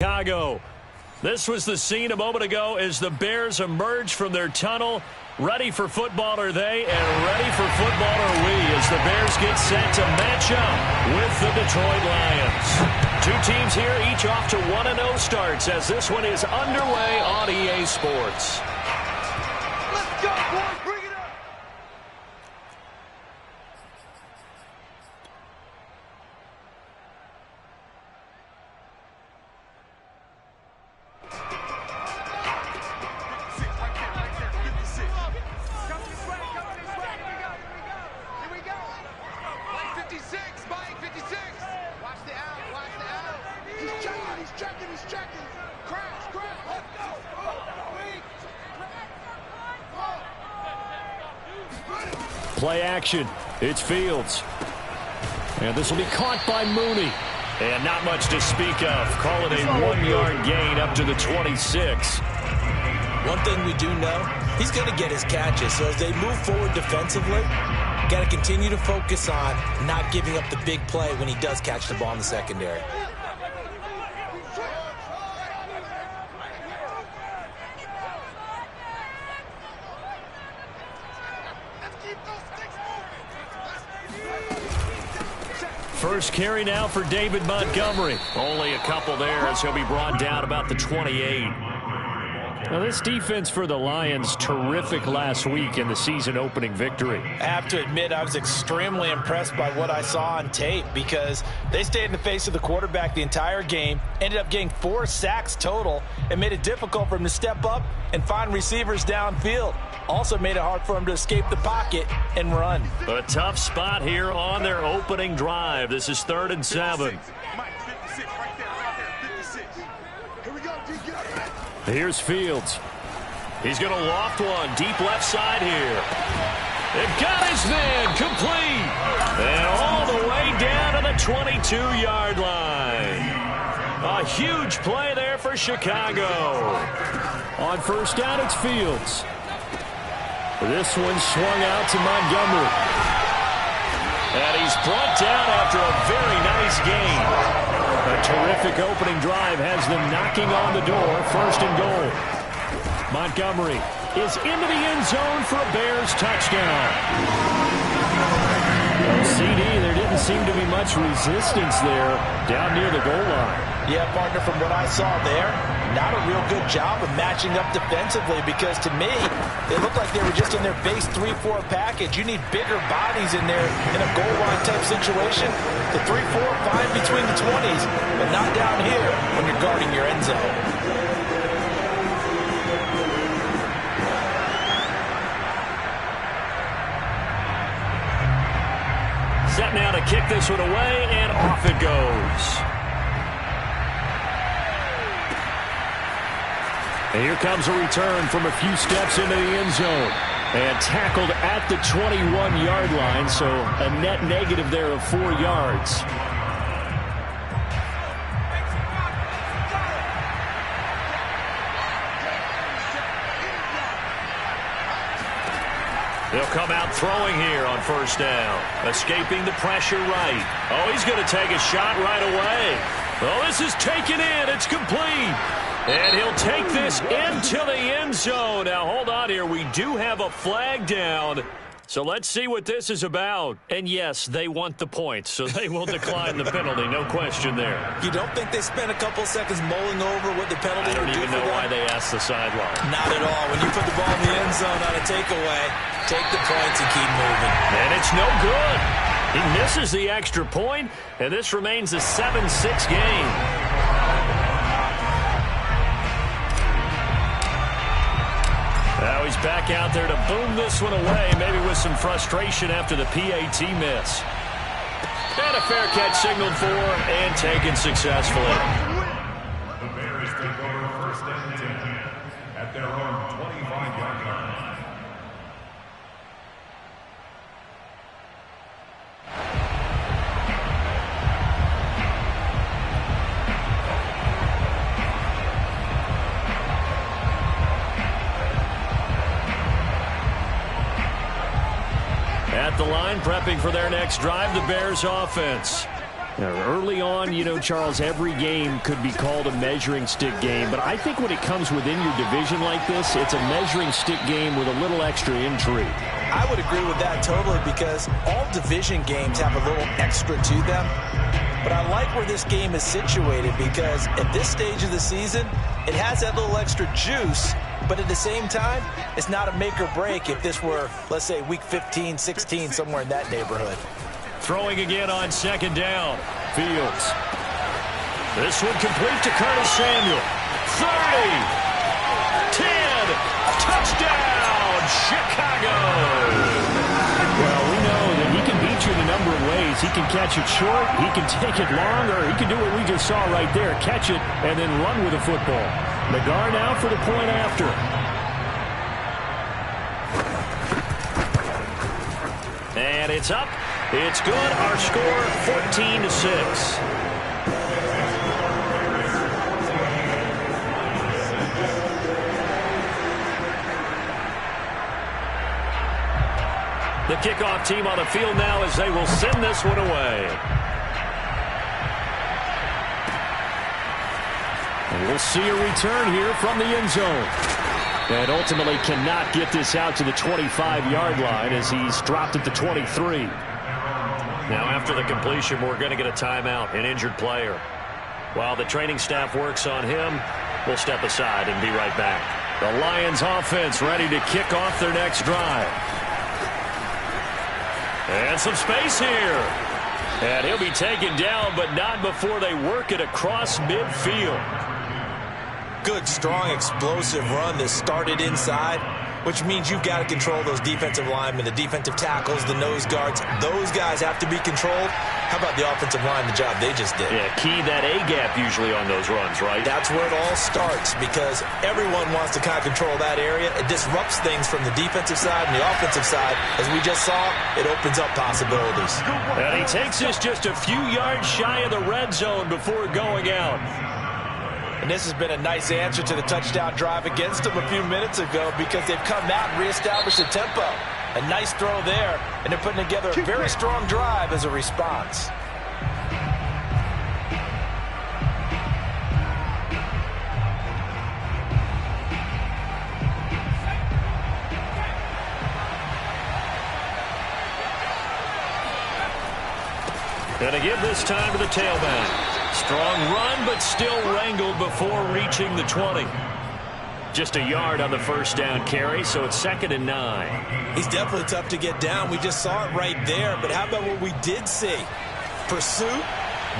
Chicago. This was the scene a moment ago as the Bears emerge from their tunnel. Ready for football are they, and ready for football are we as the Bears get set to match up with the Detroit Lions. Two teams here, each off to 1-0 starts as this one is underway on EA Sports. Let's go, boys! Bring it up! Play action. It's Fields. And this will be caught by Mooney. And not much to speak of. Call it a 1-yard gain up to the 26. One thing we do know, he's going to get his catches. So as they move forward defensively, got to continue to focus on not giving up the big play when he does catch the ball in the secondary. First carry now for David Montgomery. Only a couple there as he'll be brought down about the 28. Now this defense for the Lions, terrific last week in the season opening victory. I have to admit I was extremely impressed by what I saw on tape because they stayed in the face of the quarterback the entire game, ended up getting 4 sacks total, and made it difficult for him to step up and find receivers downfield. Also made it hard for him to escape the pocket and run. A tough spot here on their opening drive. This is 3rd and 7. Here's Fields. He's going to loft one deep left side here. They've got his man complete. And all the way down to the 22-yard line. A huge play there for Chicago. On first down, it's Fields. This one swung out to Montgomery. And he's brought down after a very nice gain. A terrific opening drive has them knocking on the door. 1st and goal. Montgomery is into the end zone for a Bears touchdown. Well, CD, there didn't seem to be much resistance there down near the goal line. Yeah, partner, from what I saw there, not a real good job of matching up defensively because to me, it looked like they were just in their base 3-4 package. You need bigger bodies in there in a goal line type situation. The 3-4, fine between the 20s, but not down here when you're guarding your end zone. Set now to kick this one away, and off it goes. And here comes a return from a few steps into the end zone. And tackled at the 21-yard line, so a net negative there of 4 yards. They'll come out throwing here on first down. Escaping the pressure right. Oh, he's going to take a shot right away. Oh, this is taken in. It's complete. And he'll take this into the end zone. Now, hold on here. We do have a flag down. So let's see what this is about. And, yes, they want the points, so they will decline the penalty. No question there. You don't think they spent a couple seconds mulling over what the penalty would do for them? I don't even know why they asked the sideline. Not at all. When you put the ball in the end zone on a takeaway, take the points and keep moving. And it's no good. He misses the extra point, and this remains a 7-6 game. Now he's back out there to boom this one away, maybe with some frustration after the PAT miss. And a fair catch signaled for and taken successfully. The Bears take over 1st and 10 at their own 25-yard line. At the line, prepping for their next drive, the Bears offense. Now, early on, you know, Charles, every game could be called a measuring stick game. But I think when it comes within your division like this, it's a measuring stick game with a little extra intrigue. I would agree with that totally because all division games have a little extra to them. But I like where this game is situated because at this stage of the season, it has that little extra juice. But at the same time, it's not a make or break if this were, let's say, week 15, 16, somewhere in that neighborhood. Throwing again on second down. Fields. This one complete to Curtis Samuel. 30. 10. Touchdown, Chicago. Well, we know that he can beat you in a number of ways. He can catch it short, he can take it long, or he can do what we just saw right there, catch it and then run with the football. Nagar now for the point after. And it's up. It's good. Our score 14-6. The kickoff team on the field now as they will send this one away. And we'll see a return here from the end zone. And ultimately cannot get this out to the 25-yard line as he's dropped at the 23. Now after the completion, we're going to get a timeout, an injured player. While the training staff works on him, we'll step aside and be right back. The Lions offense ready to kick off their next drive. And some space here. And he'll be taken down, but not before they work it across midfield. Good, strong, explosive run that started inside, which means you've got to control those defensive linemen, the defensive tackles, the nose guards. Those guys have to be controlled. How about the offensive line, the job they just did? Yeah, key that A-gap usually on those runs, right? That's where it all starts because everyone wants to kind of control that area. It disrupts things from the defensive side and the offensive side. As we just saw, it opens up possibilities. And he takes this just a few yards shy of the red zone before going out. And this has been a nice answer to the touchdown drive against them a few minutes ago because they've come out and reestablished the tempo. A nice throw there, and they're putting together a very strong drive as a response. Going to give this time to the tailback. Strong run, but still wrangled before reaching the 20. Just a yard on the first down carry, so it's 2nd and 9. He's definitely tough to get down. We just saw it right there, but how about what we did see? Pursuit,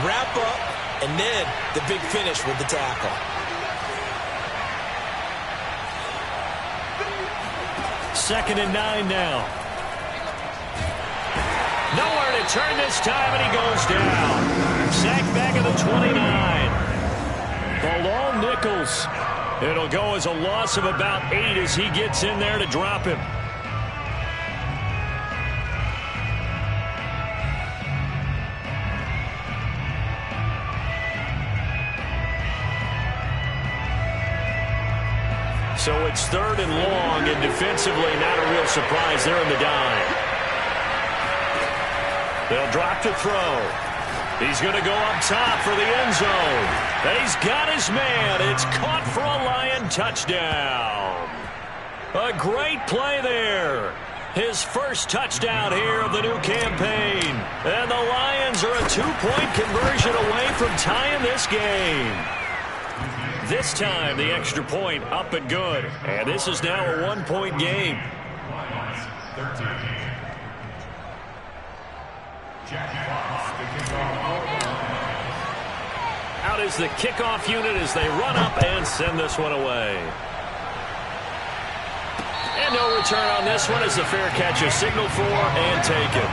wrap up, and then the big finish with the tackle. Second and 9 now. Nowhere to turn this time, and he goes down. Sacked back at the 29. Bilal Nichols. It'll go as a loss of about 8 as he gets in there to drop him. So it's 3rd and long, and defensively not a real surprise there in the dime. They'll drop to throw. He's going to go up top for the end zone. He's got his man. It's caught for a Lion touchdown. A great play there. His first touchdown here of the new campaign. And the Lions are a 2-point conversion away from tying this game. This time, the extra point up and good. And this is now a 1-point game. Lions 13. Out is the kickoff unit as they run up and send this one away. And no return on this one as the fair catch is signaled for and taken.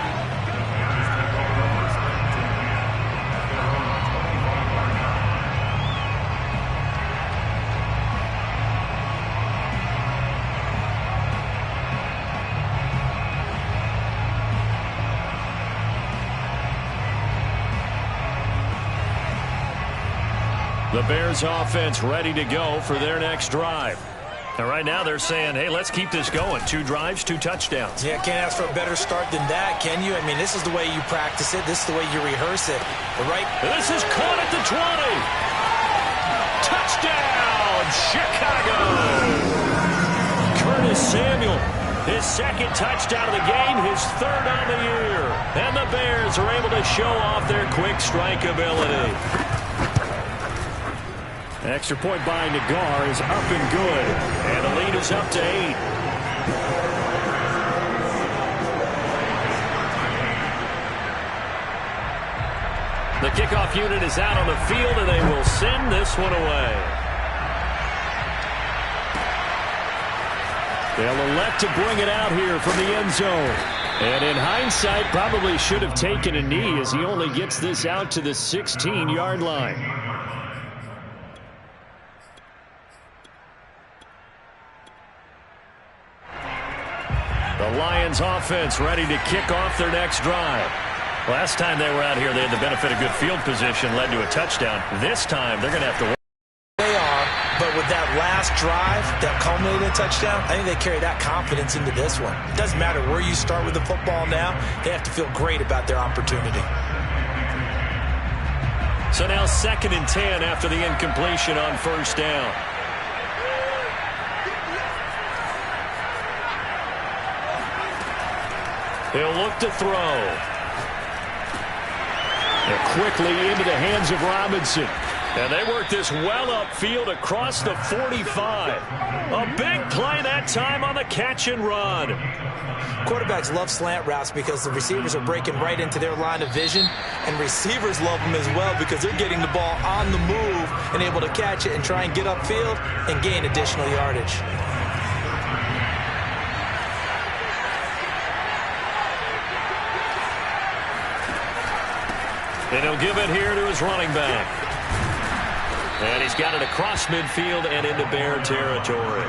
The Bears offense ready to go for their next drive. And right now they're saying, hey, let's keep this going. 2 drives, 2 touchdowns. Yeah, can't ask for a better start than that, can you? I mean, this is the way you practice it. This is the way you rehearse it. Right? This is caught at the 20. Touchdown, Chicago. Curtis Samuel, his 2nd touchdown of the game, his 3rd on the year. And the Bears are able to show off their quick strike ability. Extra point by Nagar is up and good. And the lead is up to 8. The kickoff unit is out on the field, and they will send this one away. They'll elect to bring it out here from the end zone. And in hindsight, probably should have taken a knee as he only gets this out to the 16-yard line. The Lions offense ready to kick off their next drive. Last time they were out here, they had the benefit of good field position, led to a touchdown. This time, they're going to have to work. They are, but with that last drive that culminated in a touchdown, I think they carry that confidence into this one. It doesn't matter where you start with the football now. They have to feel great about their opportunity. So now 2nd and 10 after the incompletion on 1st down. He'll look to throw. And quickly into the hands of Robinson. And they work this well upfield across the 45. A big play that time on the catch and run. Quarterbacks love slant routes because the receivers are breaking right into their line of vision. And receivers love them as well because they're getting the ball on the move and able to catch it and try and get upfield and gain additional yardage. And he'll give it here to his running back. And he's got it across midfield and into Bear territory.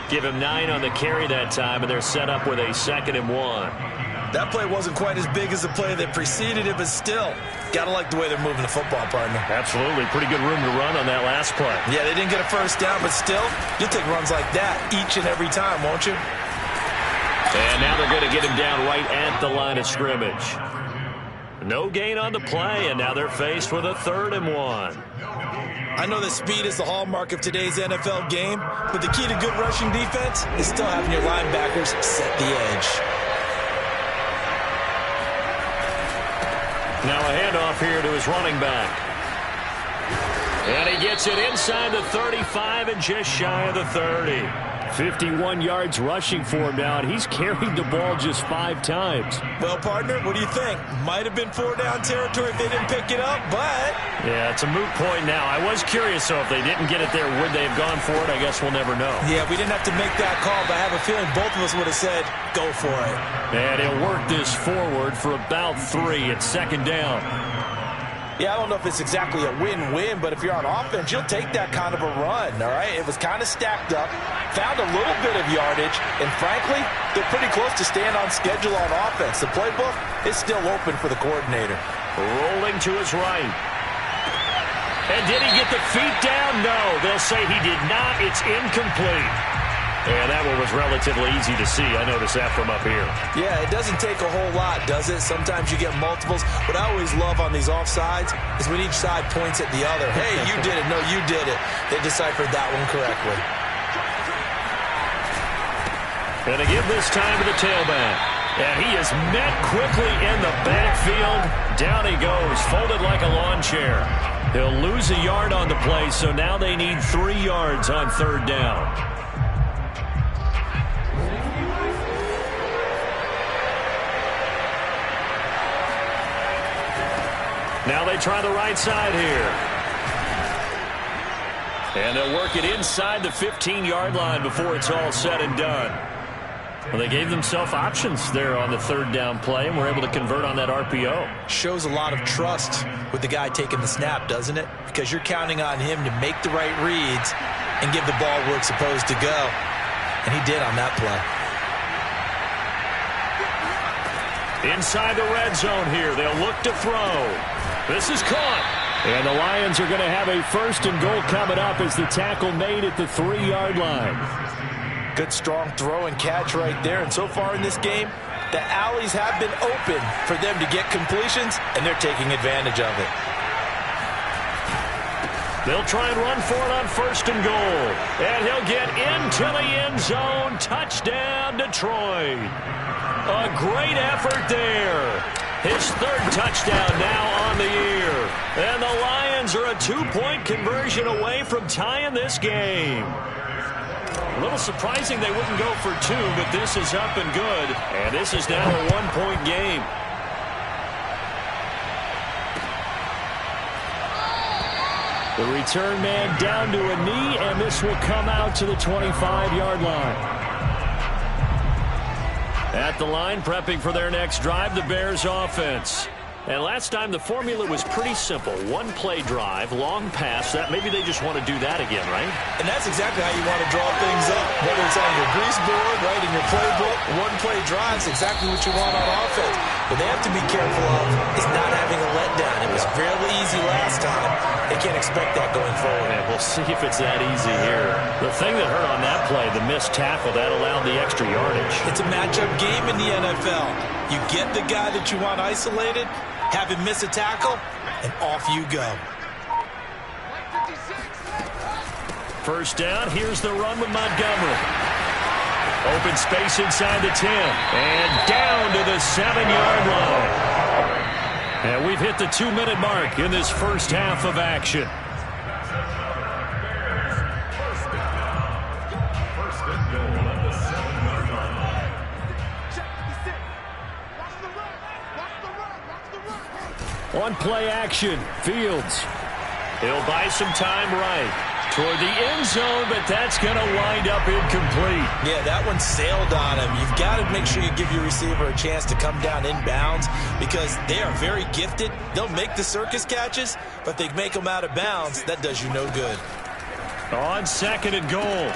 Give him 9 on the carry that time, and they're set up with a 2nd and 1. That play wasn't quite as big as the play that preceded it, but still, gotta like the way they're moving the football, partner. Absolutely. Pretty good room to run on that last play. Yeah, they didn't get a 1st down, but still, you'll take runs like that each and every time, won't you? And now they're going to get him down right at the line of scrimmage. No gain on the play, and now they're faced with a 3rd and 1. I know that speed is the hallmark of today's NFL game, but the key to good rushing defense is still having your linebackers set the edge. Now a handoff here to his running back. And he gets it inside the 35 and just shy of the 30. 51 yards rushing for him now, and he's carried the ball just 5 times. Well, partner, what do you think? Might have been 4-down territory if they didn't pick it up, but... Yeah, it's a moot point now. I was curious, so if they didn't get it there, would they have gone for it? I guess we'll never know. Yeah, we didn't have to make that call, but I have a feeling both of us would have said, go for it. And he'll work this forward for about 3 at 2nd down. Yeah, I don't know if it's exactly a win-win, but if you're on offense, you'll take that kind of a run, all right? It was kind of stacked up, found a little bit of yardage, and frankly, they're pretty close to staying on schedule on offense. The playbook is still open for the coordinator. Rolling to his right. And did he get the feet down? No, they'll say he did not. It's incomplete. And that one was relatively easy to see. I noticed that from up here. Yeah, it doesn't take a whole lot, does it? Sometimes you get multiples. What I always love on these offsides is when each side points at the other. Hey, you did it. No, you did it. They deciphered that one correctly. And again this time to the tailback. And he is met quickly in the backfield. Down he goes, folded like a lawn chair. He'll lose a yard on the play, so now they need 3 yards on 3rd down. Now they try the right side here. And they'll work it inside the 15-yard line before it's all said and done. Well, they gave themselves options there on the 3rd down play, and were able to convert on that RPO. Shows a lot of trust with the guy taking the snap, doesn't it? Because you're counting on him to make the right reads and give the ball where it's supposed to go. And he did on that play. Inside the red zone here, they'll look to throw. This is caught. And the Lions are going to have a 1st and goal coming up as the tackle made at the 3-yard line. Good, strong throw and catch right there. And so far in this game, the alleys have been open for them to get completions, and they're taking advantage of it. They'll try and run for it on 1st and goal. And he'll get into the end zone. Touchdown, Detroit. A great effort there. His 3rd touchdown now on the year. And the Lions are a 2-point conversion away from tying this game. A little surprising they wouldn't go for 2, but this is up and good. And this is now a 1-point game. The return man down to a knee, and this will come out to the 25-yard line. At the line, prepping for their next drive, the Bears offense. And last time, the formula was pretty simple. 1-play drive, long pass. That maybe they just want to do that again, right? And that's exactly how you want to draw things up. Whether it's on your grease board, right, in your playbook, 1-play drive is exactly what you want on offense. But they have to be careful of is not having a letdown. It was fairly easy last time. They can't expect that going forward. And we'll see if it's that easy here. The thing that hurt on that play, the missed tackle, that allowed the extra yardage. It's a matchup game in the NFL. You get the guy that you want isolated, have him miss a tackle, and off you go. 1st down, here's the run with Montgomery. Open space inside the 10, and down to the 7-yard line. And we've hit the 2-minute mark in this first half of action. On play action, Fields. He'll buy some time right toward the end zone, but that's going to wind up incomplete. Yeah, that one sailed on him. You've got to make sure you give your receiver a chance to come down inbounds because they are very gifted. They'll make the circus catches, but they make them out of bounds. That does you no good. On 2nd and goal,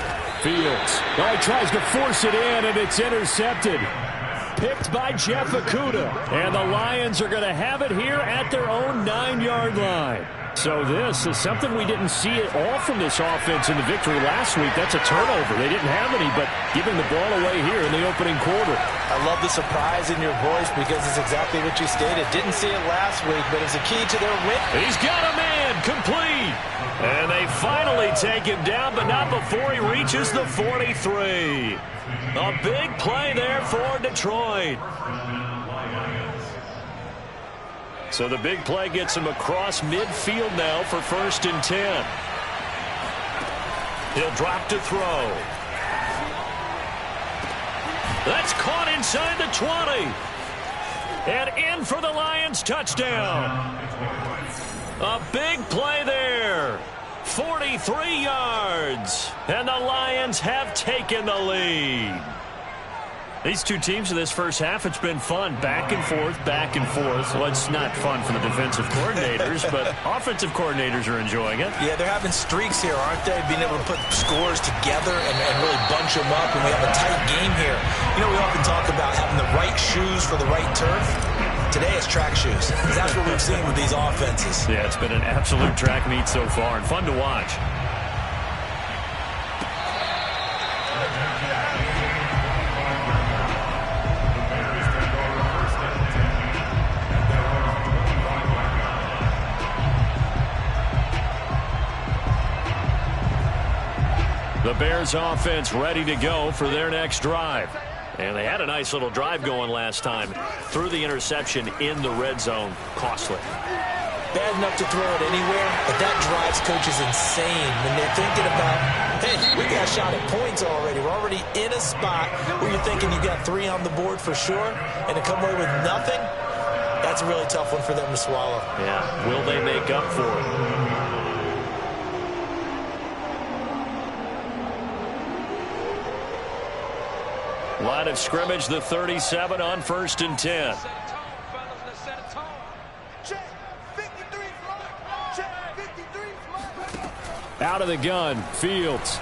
Fields. Oh, he tries to force it in, and it's intercepted. Picked by Jeff Okudah. And the Lions are going to have it here at their own 9-yard line. So this is something we didn't see at all from this offense in the victory last week. That's a turnover. They didn't have any, but giving the ball away here in the opening quarter. I love the surprise in your voice because it's exactly what you stated. Didn't see it last week, but it's a key to their win. He's got a man, complete. And they finally take him down, but not before he reaches the 43. A big play there for Detroit. So the big play gets him across midfield now for 1st and 10. He'll drop to throw. That's caught inside the 20. And in for the Lions touchdown. A big play there. 43 yards. And the Lions have taken the lead. These two teams in this first half, it's been fun. Back and forth, back and forth. Well, it's not fun for the defensive coordinators, but offensive coordinators are enjoying it. Yeah, they're having streaks here, aren't they? Being able to put scores together and really bunch them up, and we have a tight game here. You know, we often talk about having the right shoes for the right turf. Today it's track shoes. That's what we've seen with these offenses. Yeah, it's been an absolute track meet so far and fun to watch. The Bears offense ready to go for their next drive. And they had a nice little drive going last time. Threw the interception in the red zone. Costly. Bad enough to throw it anywhere, but that drives coaches insane when they're thinking about, hey, we got a shot at points already. We're already in a spot where you're thinking you got 3 on the board for sure, and to come away with nothing, that's a really tough one for them to swallow. Yeah, will they make up for it? Line of scrimmage, the 37 on 1st and 10. Out of the gun, Fields.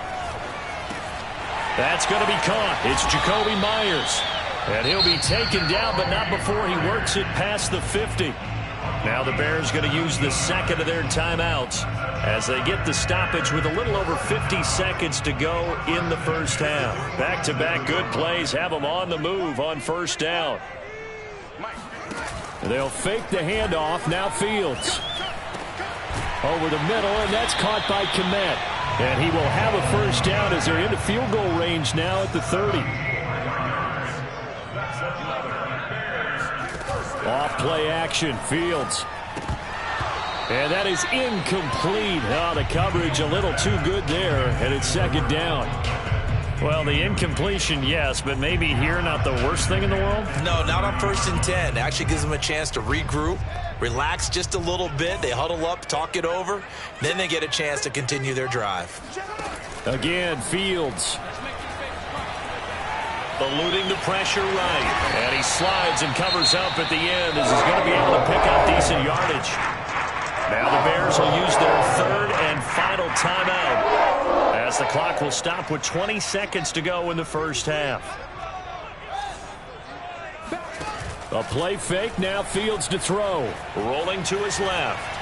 That's going to be caught. It's Jacoby Myers. And he'll be taken down, but not before he works it past the 50. Now the Bears going to use the second of their timeouts as they get the stoppage with a little over 50 seconds to go in the first half. Back-to-back good plays have them on the move on first down. They'll fake the handoff. Now Fields. Over the middle, and that's caught by Kmet. And he will have a first down as they're into field goal range now at the 30. Off play action, Fields. And that is incomplete. Oh, the coverage a little too good there, and it's second down. Well, the incompletion, yes, but maybe here not the worst thing in the world? No, not on 1st and 10. Actually gives them a chance to regroup, relax just a little bit. They huddle up, talk it over. Then they get a chance to continue their drive. Again, Fields. Eluding the pressure right. And he slides and covers up at the end as he's going to be able to pick up decent yardage. Now the Bears will use their third and final timeout as the clock will stop with 20 seconds to go in the first half. A play fake. Now Fields to throw. Rolling to his left.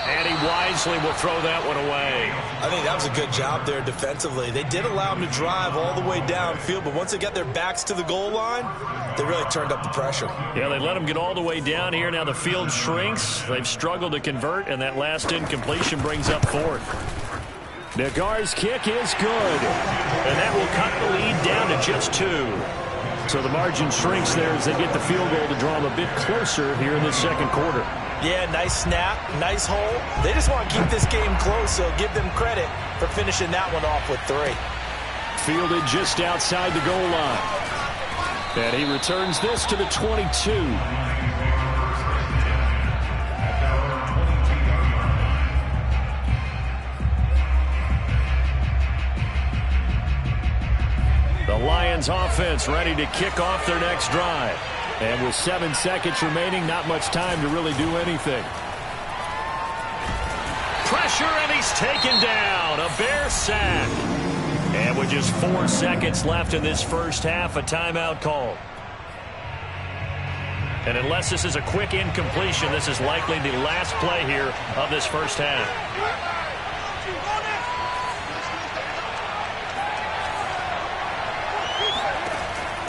And he wisely will throw that one away. I think that was a good job there defensively. They did allow him to drive all the way downfield, but once they got their backs to the goal line, they really turned up the pressure. Yeah, they let him get all the way down here. Now the field shrinks. They've struggled to convert, and that last incompletion brings up fourth. Nagar's kick is good, and that will cut the lead down to just 2. So the margin shrinks there as they get the field goal to draw them a bit closer here in the second quarter. Yeah, nice snap, nice hole. They just want to keep this game close, so give them credit for finishing that one off with 3. Fielded just outside the goal line. And he returns this to the 22. The Lions offense ready to kick off their next drive. And with 7 seconds remaining, not much time to really do anything. Pressure, and he's taken down. A Bear sack. And with just 4 seconds left in this first half, a timeout call. And unless this is a quick incompletion, this is likely the last play here of this first half.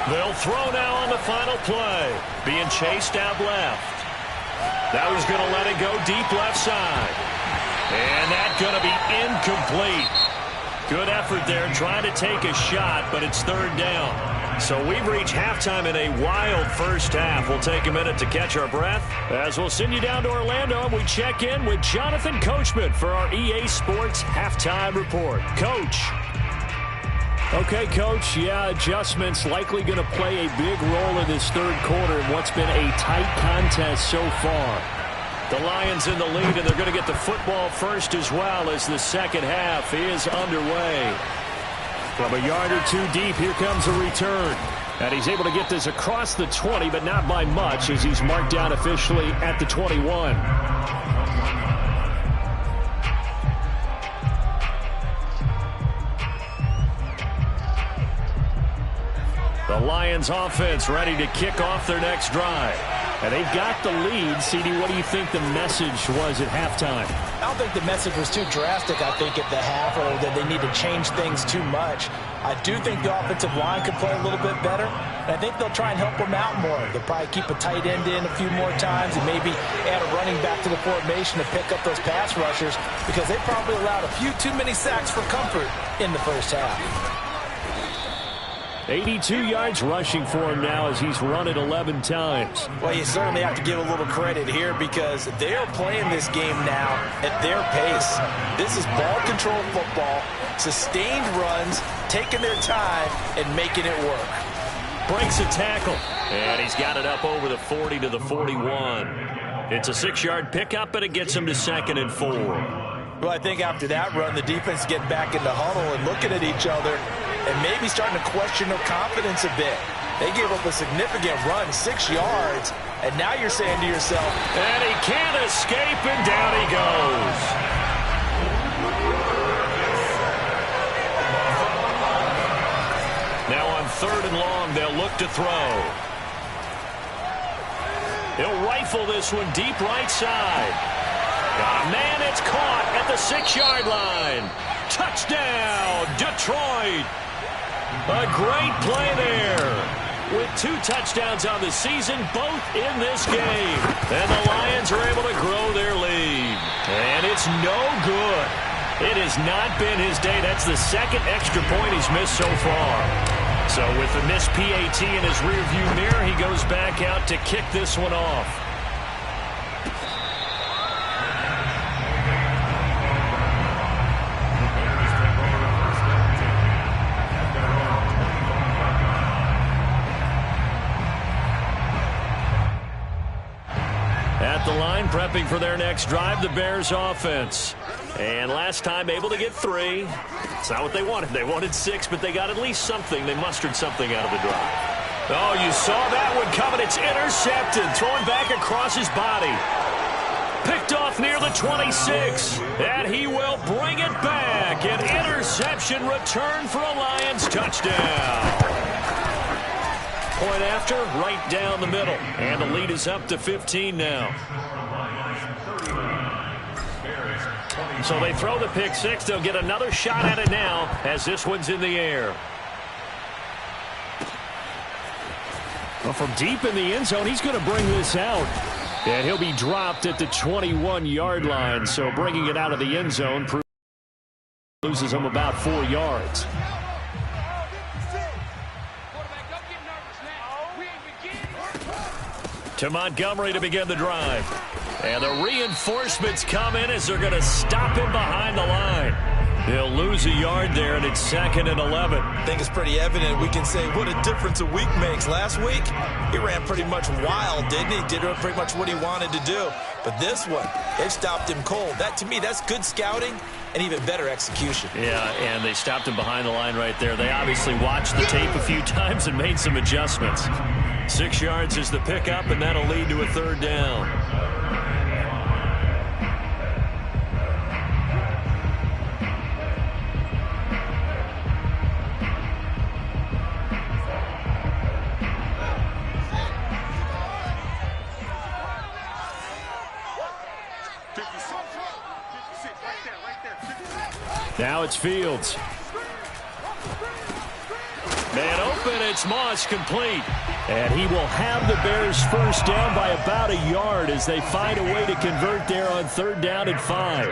They'll throw now on the final play. Being chased out left. That was going to let it go deep left side. And that's going to be incomplete. Good effort there trying to take a shot, but it's third down. So we've reached halftime in a wild first half. We'll take a minute to catch our breath as we'll send you down to Orlando and we check in with Jonathan Coachman for our EA Sports Halftime Report. Coach. Okay, Coach, yeah, adjustments likely going to play a big role in this third quarter in what's been a tight contest so far. The Lions in the lead, and they're going to get the football first as well as the second half is underway. From a yard or two deep, here comes a return. And he's able to get this across the 20, but not by much as he's marked down officially at the 21. The Lions offense ready to kick off their next drive. And they've got the lead. CD, what do you think the message was at halftime? I don't think the message was too drastic, I think, at the half, or that they need to change things too much. I do think the offensive line could play a little bit better, and I think they'll try and help them out more. They'll probably keep a tight end in a few more times and maybe add a running back to the formation to pick up those pass rushers because they probably allowed a few too many sacks for comfort in the first half. 82 yards rushing for him now as he's run it 11 times. Well, you certainly have to give a little credit here because they are playing this game now at their pace. This is ball control football, sustained runs, taking their time, and making it work. Breaks a tackle, and he's got it up over the 40 to the 41. It's a 6-yard pickup, but it gets him to 2nd and 4. Well, I think after that run, the defense getting back in the huddle and looking at each other and maybe starting to question their confidence a bit. They gave up a significant run, 6 yards, and now you're saying to yourself, and he can't escape, and down he goes. Now on 3rd and long, they'll look to throw. He'll rifle this one deep right side. Oh, man, it's caught at the 6-yard line. Touchdown, Detroit. A great play there. With 2 touchdowns on the season, both in this game. And the Lions are able to grow their lead. And it's no good. It has not been his day. That's the 2nd extra point he's missed so far. So with the missed PAT in his rearview mirror, he goes back out to kick this one off. At the line, prepping for their next drive, the Bears offense. And last time able to get 3. It's not what they wanted. They wanted 6, but they got at least something. They mustered something out of the drive. Oh, you saw that one coming. It's intercepted. Thrown back across his body. Picked off near the 26. And he will bring it back. An interception return for a Lions touchdown. Point after, right down the middle. And the lead is up to 15 now. So they throw the pick 6. They'll get another shot at it now as this one's in the air. Well, from deep in the end zone, he's going to bring this out. And he'll be dropped at the 21-yard line. So bringing it out of the end zone loses him about 4 yards. To Montgomery to begin the drive. And the reinforcements come in as they're going to stop him behind the line. He'll lose a yard there, and it's 2nd and 11. I think it's pretty evident. We can say what a difference a week makes. Last week, he ran pretty much wild, didn't he? Did pretty much what he wanted to do. But this one, it stopped him cold. That, to me, that's good scouting and even better execution. Yeah, and they stopped him behind the line right there. They obviously watched the tape a few times and made some adjustments. 6 yards is the pickup, and that'll lead to a 3rd down. Now it's Fields. Man open, it's Moss, complete. And he will have the Bears first down by about a yard as they find a way to convert there on 3rd down and 5.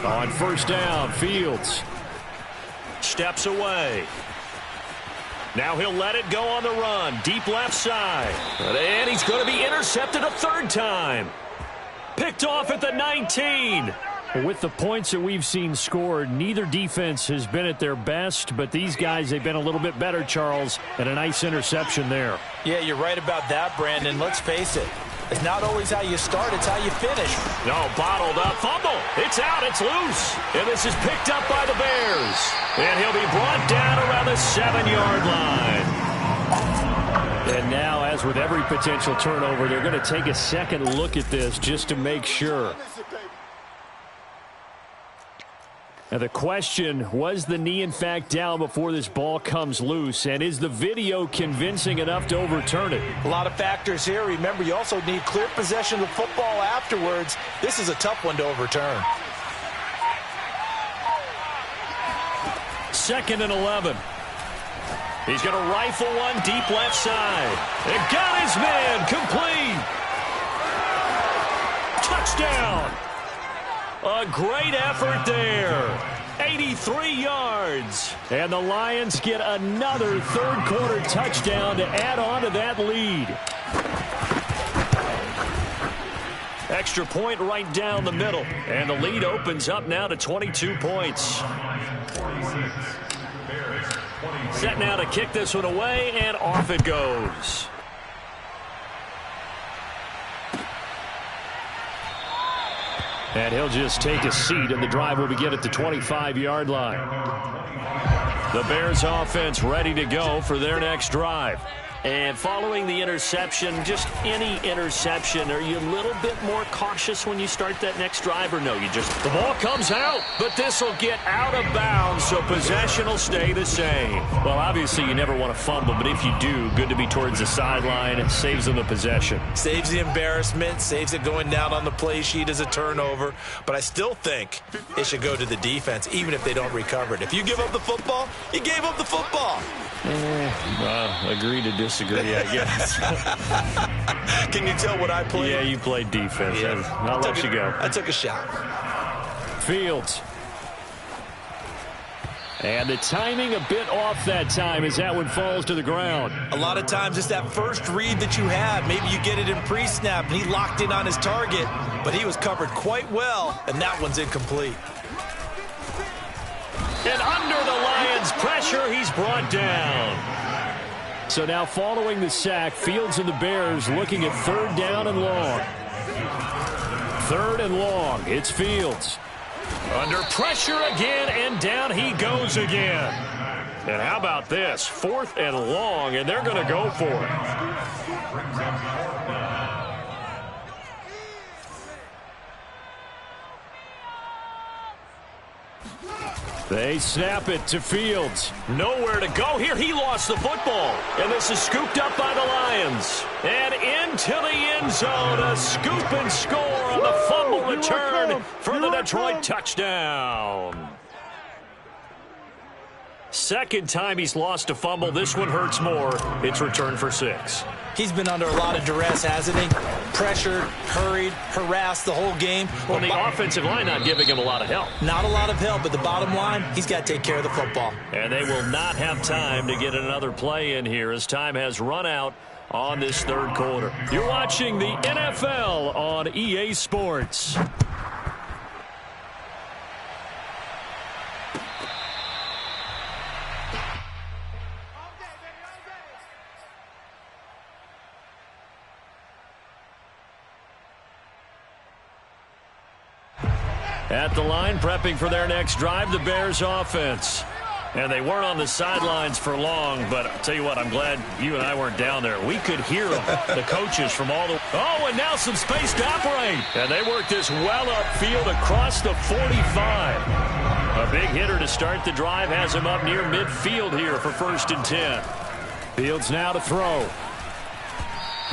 On 1st down, Fields steps away. Now he'll let it go on the run. Deep left side. And he's going to be intercepted a 3rd time. Picked off at the 19. With the points that we've seen scored, neither defense has been at their best, but these guys, they've been a little bit better, Charles, and a nice interception there. Yeah, you're right about that, Brandon. Let's face it. It's not always how you start, it's how you finish. No, bottled up. Fumble. It's out. It's loose. And this is picked up by the Bears. And he'll be brought down around the 7-yard line. And now, as with every potential turnover, they're going to take a second look at this just to make sure. Now the question, was the knee in fact down before this ball comes loose? And is the video convincing enough to overturn it? A lot of factors here. Remember, you also need clear possession of the football afterwards. This is a tough one to overturn. 2nd and 11. He's going to rifle one deep left side. And got his man complete. Touchdown. A great effort there. 83 yards. And the Lions get another 3rd quarter touchdown to add on to that lead. Extra point right down the middle. And the lead opens up now to 22 points. Set now to kick this one away, and off it goes. And he'll just take a seat, and the drive will begin at the 25-yard line. The Bears offense ready to go for their next drive. And following the interception, just any interception, are you a little bit more cautious when you start that next drive, or no? The ball comes out, but this will get out of bounds, so possession will stay the same. Well, obviously you never want to fumble, but if you do, good to be towards the sideline. It saves them the possession. Saves the embarrassment, saves it going down on the play sheet as a turnover. But I still think it should go to the defense, even if they don't recover it. If you give up the football, you gave up the football. Agree to disagree, I guess. Can you tell what I played? Yeah, you played defense. Yeah. I'll let you go. I took a shot. Fields. And the timing a bit off that time as that one falls to the ground. A lot of times it's that first read that you have. Maybe you get it in pre-snap, and he locked in on his target, but he was covered quite well, and that one's incomplete. And under the Lions' pressure, he's brought down. So now following the sack, Fields and the Bears looking at 3rd down and long. 3rd and long. It's Fields. Under pressure again, and down he goes again. And how about this? 4th and long, and they're going to go for it. They snap it to Fields. Nowhere to go here. He lost the football. And this is scooped up by the Lions. And into the end zone. A scoop and score on the fumble return for the Detroit touchdown. Second time he's lost a fumble. This one hurts more. It's returned for 6. He's been under a lot of duress, hasn't he? Pressured, hurried, harassed the whole game. Well, the offensive line not giving him a lot of help. Not a lot of help, but the bottom line, he's got to take care of the football. And they will not have time to get another play in here as time has run out on this 3rd quarter. You're watching the NFL on EA Sports. At the line, prepping for their next drive, the Bears offense. And they weren't on the sidelines for long, but I'll tell you what, I'm glad you and I weren't down there. We could hear them, the coaches from all the... Oh, and now some space to operate. And they work this well upfield across the 45. A big hitter to start the drive has him up near midfield here for 1st and 10. Fields now to throw.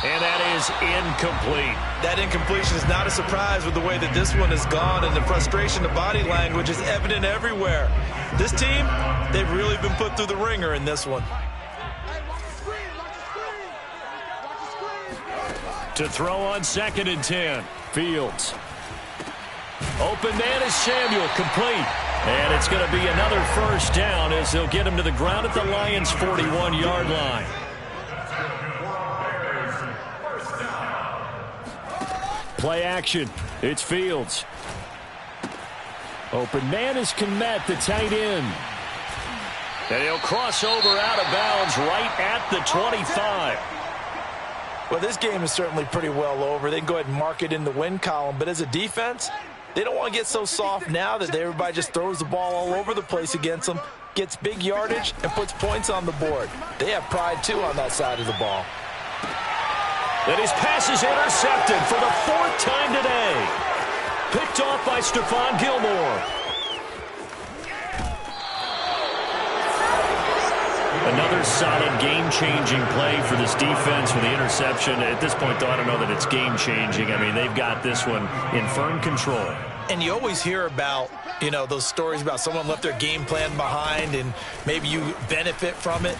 And that is incomplete. That incompletion is not a surprise with the way that this one has gone, and the frustration, the body language is evident everywhere. This team, they've really been put through the ringer in this one. To throw on 2nd and 10. Fields. Open man is Samuel, complete. And it's going to be another 1st down as they'll get him to the ground at the Lions' 41-yard line. Play action. It's Fields. Open man is Kmet, the tight end. And he'll cross over out of bounds right at the 25. Well, this game is certainly pretty well over. They can go ahead and mark it in the win column. But as a defense, they don't want to get so soft now that everybody just throws the ball all over the place against them, gets big yardage, and puts points on the board. They have pride, too, on that side of the ball. And his pass is intercepted for the 4th time today. Picked off by Stephon Gilmore. Another solid game-changing play for this defense with the interception. At this point, though, I don't know that it's game-changing. I mean, they've got this one in firm control. And you always hear about, you know, those stories about someone left their game plan behind and maybe you benefit from it.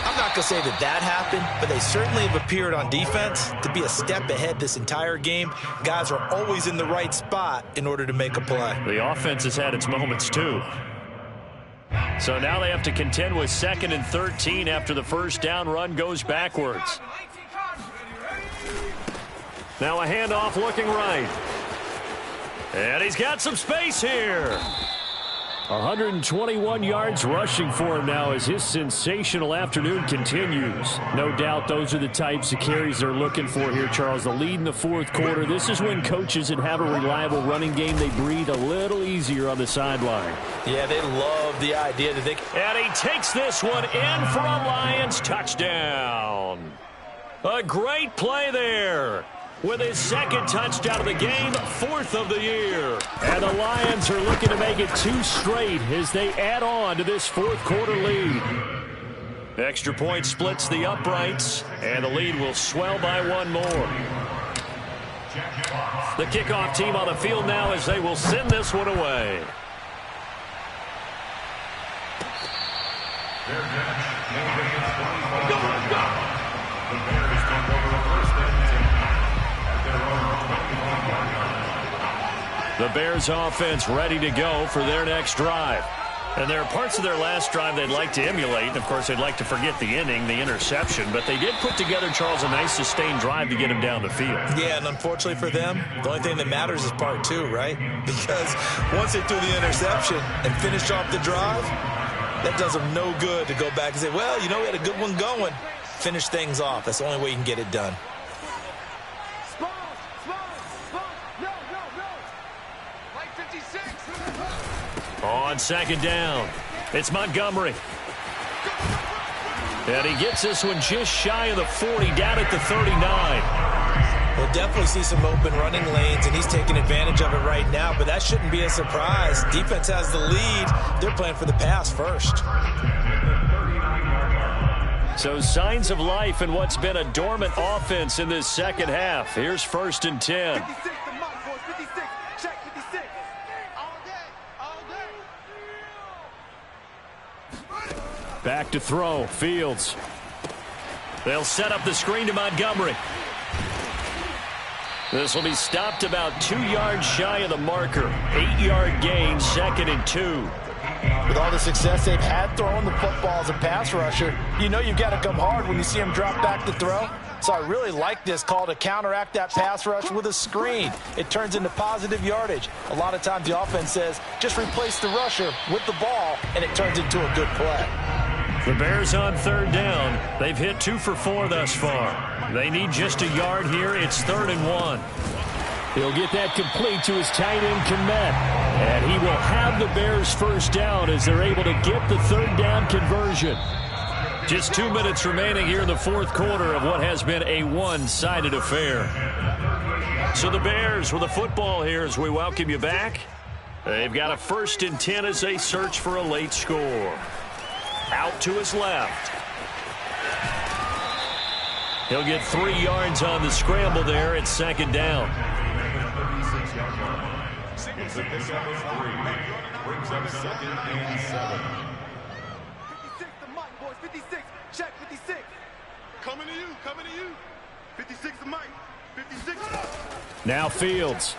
I'm not going to say that that happened, but they certainly have appeared on defense to be a step ahead this entire game. Guys are always in the right spot in order to make a play. The offense has had its moments, too. So now they have to contend with 2nd and 13 after the 1st down run goes backwards. Now a handoff looking right. And he's got some space here. 121 yards rushing for him now as his sensational afternoon continues. No doubt those are the types of carries they're looking for here, Charles. The lead in the fourth quarter. This is when coaches that have a reliable running game, they breathe a little easier on the sideline. Yeah, they love the idea that they... And he takes this one in for a Lions touchdown. A great play there. With his second touchdown of the game, fourth of the year. And the Lions are looking to make it 2 straight as they add on to this fourth quarter lead. Extra point splits the uprights, and the lead will swell by 1 more. The kickoff team on the field now as they will send this one away. The Bears offense ready to go for their next drive. And there are parts of their last drive they'd like to emulate. And, of course, they'd like to forget the inning, the interception. But they did put together, Charles, a nice sustained drive to get him down the field. Yeah, and unfortunately for them, the only thing that matters is part 2, right? Because once they threw the interception and finished off the drive, that does them no good to go back and say, well, you know, we had a good one going. Finish things off. That's the only way you can get it done. On second down, it's Montgomery. And he gets this one just shy of the 40, down at the 39. We'll definitely see some open running lanes, and he's taking advantage of it right now, but that shouldn't be a surprise. Defense has the lead. They're playing for the pass first. So signs of life in what's been a dormant offense in this second half. Here's 1st and 10. Back to throw, Fields. They'll set up the screen to Montgomery. This will be stopped about 2 yards shy of the marker. 8-yard gain, 2nd and 2. With all the success they've had throwing the football as a pass rusher, you know you've got to come hard when you see him drop back to throw. So I really like this call to counteract that pass rush with a screen. It turns into positive yardage. A lot of times the offense says, just replace the rusher with the ball, and it turns into a good play. The Bears on 3rd down. They've hit 2 for 4 thus far. They need just a yard here. It's 3rd and 1. He'll get that complete to his tight end, Komet. And he will have the Bears first down as they're able to get the 3rd down conversion. Just 2 minutes remaining here in the fourth quarter of what has been a one-sided affair. So the Bears with the football here as we welcome you back. They've got a 1st and 10 as they search for a late score. Out to his left. He'll get 3 yards on the scramble there at 2nd down. It's a pickup of 3. Brings up 2nd and 7. 56 to Mike, boys. 56. Check 56. Coming to you. 56 to Mike. 56. Now Fields.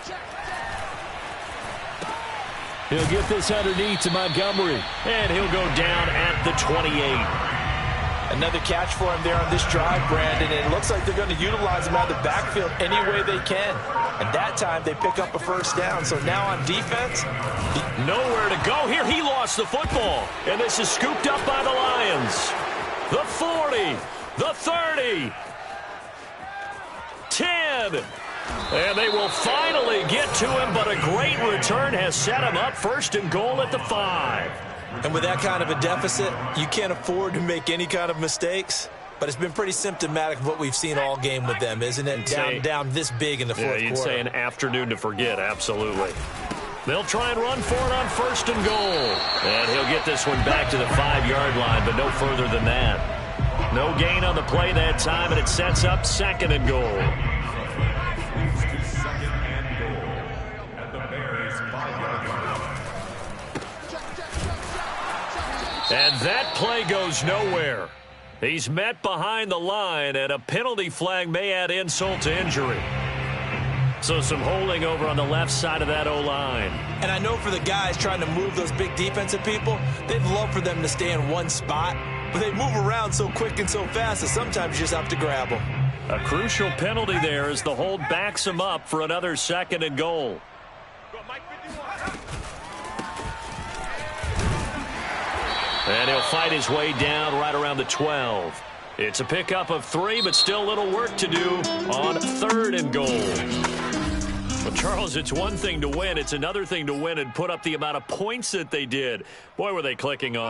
He'll get this underneath to Montgomery. And he'll go down at the 28. Another catch for him there on this drive, Brandon. And it looks like they're going to utilize him out of the backfield any way they can. And that time they pick up a 1st down. So now on defense, nowhere to go here. He lost the football. And this is scooped up by the Lions. The 40, the 30, 10. And they will finally get to him, but a great return has set him up 1st and goal at the 5. And with that kind of a deficit, you can't afford to make any kind of mistakes. But it's been pretty symptomatic of what we've seen all game with them, isn't it? Down this big in the fourth quarter. You'd say an afternoon to forget, absolutely. They'll try and run for it on 1st and goal. And he'll get this one back to the 5-yard line, but no further than that. No gain on the play that time, and it sets up 2nd and goal. And that play goes nowhere. He's met behind the line, and a penalty flag may add insult to injury. So some holding over on the left side of that O-line. And I know for the guys trying to move those big defensive people, they'd love for them to stay in one spot. But they move around so quick and so fast that sometimes you just have to grab them. A crucial penalty there as the hold backs him up for another 2nd and goal. And he'll fight his way down right around the 12. It's a pickup of 3, but still a little work to do on 3rd and goal. Well, Charles, it's one thing to win. It's another thing to win and put up the amount of points that they did. Boy, were they clicking on